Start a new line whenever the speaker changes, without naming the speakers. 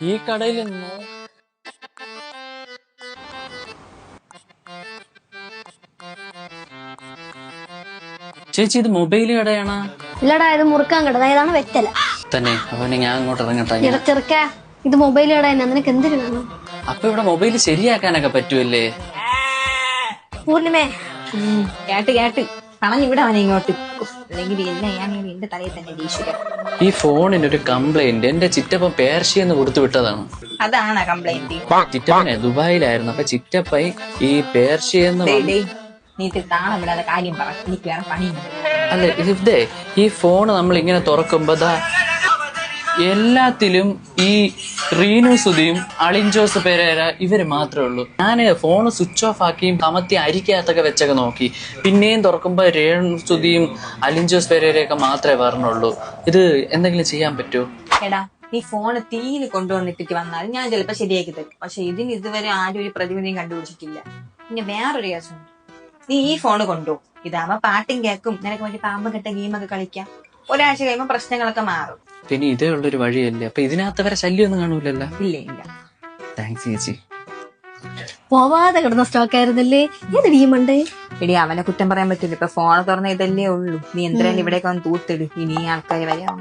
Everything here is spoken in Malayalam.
ഈ കടയിൽ ചേച്ചി ഇത് മൊബൈൽ കടയാണോ?
ഇല്ലടാ, ഇത് മുറുക്കാൻ കട. ഇതാണ് വെറ്റല
തന്നെ. അവനെ ഞാൻ അങ്ങോട്ട് ഇറങ്ങട്ടെ.
ചെറുക്ക, ഇത് മൊബൈൽ കട തന്നെ. നിനക്ക് എന്തിനു വേണം?
അപ്പൊ ഇവിടെ മൊബൈൽ ശരിയാക്കാനൊക്കെ പറ്റൂല്ലേ?
പൂർണിമേ,
കേട്ട് പറഞ്ഞിവിടെ അവനെ ഇങ്ങോട്ട്. അല്ലെങ്കിൽ എന്റെ തലയിൽ തന്നെ ഈശ്വരൻ.
ഈ ഫോണിന് ഒരു കംപ്ലൈന്റ് എന്റെ ചിറ്റപ്പൻ പേർഷ്യന്ന് കൊടുത്തു വിട്ടതാണ്.
അതാണ് കംപ്ലൈന്റ്.
ചിറ്റപ്പനെ ദുബായിലായിരുന്നു. അപ്പൊ ചിറ്റപ്പൻ ഈ പേർഷ്യന്ന്
നീ താളം വിടാതെ കാര്യം പറ. എനിക്ക് വേറെ പണിയുണ്ട്.
അല്ലെ ഇതേ ഈ ഫോണ് നമ്മൾ ഇങ്ങനെ തുറക്കുമ്പോ എല്ലാത്തിലും ഈ റീനു സുധിയും അളിൻ ജോസ് പെരേര ഇവര് മാത്രമേ ഉള്ളൂ. ഞാൻ ഫോണ് സ്വിച്ച് ഓഫ് ആക്കിയും കമത്തി അരിക്കകത്തൊക്കെ വെച്ചൊക്കെ നോക്കി. പിന്നെയും തുറക്കുമ്പോ രേണു സുധിയും അലിൻ ജോസ് പെരേരയൊക്കെ മാത്രമേ പറഞ്ഞുള്ളൂ. ഇത് എന്തെങ്കിലും ചെയ്യാൻ പറ്റുമോ?
എടാ, നീ ഫോണ് തീയിൽ കൊണ്ടുവന്നിട്ട് വന്നാൽ ഞാൻ ചിലപ്പോ ശരിയാക്കി തരും. പക്ഷെ ഇതിന് ഇതുവരെ ആരും ഒരു പ്രതിവിധിയും കണ്ടുപിടിച്ചിട്ടില്ല. പിന്നെ വേറൊരു കേസുണ്ട്. നീ ഈ ഫോണ് കൊണ്ടുപോകും. ഇതാകുമ്പോ പാട്ടും കേൾക്കും. നിനക്ക് വേണ്ടി പാമ്പ് കെട്ട ഗെയിമൊക്കെ കളിക്കാം. ഒരാഴ്ച കഴിയുമ്പോ പ്രശ്നങ്ങളൊക്കെ മാറും.
പിന്നെ ഇതേ ഉള്ളൊരു വഴിയല്ലേ? അപ്പൊ ഇതിനകത്ത് വരെ ശല്യമൊന്നും കാണൂലല്ലോ?
ഇല്ല.
താങ്ക്സ് ചേച്ചി.
പോവാതെ കിടന്ന സ്റ്റോക്ക് ആയിരുന്നല്ലേ. ഏത് ടീമുണ്ട്?
എടി, അവനെ കുറ്റം പറയാൻ പറ്റില്ല. ഇപ്പൊ ഫോൺ തുറന്ന ഇതല്ലേ ഉള്ളൂ. നീ എന്തിനാണ് ഇവിടേക്ക് വന്ന് തൂത്തിട്. ഇനി ആൾക്കാര് വരാം.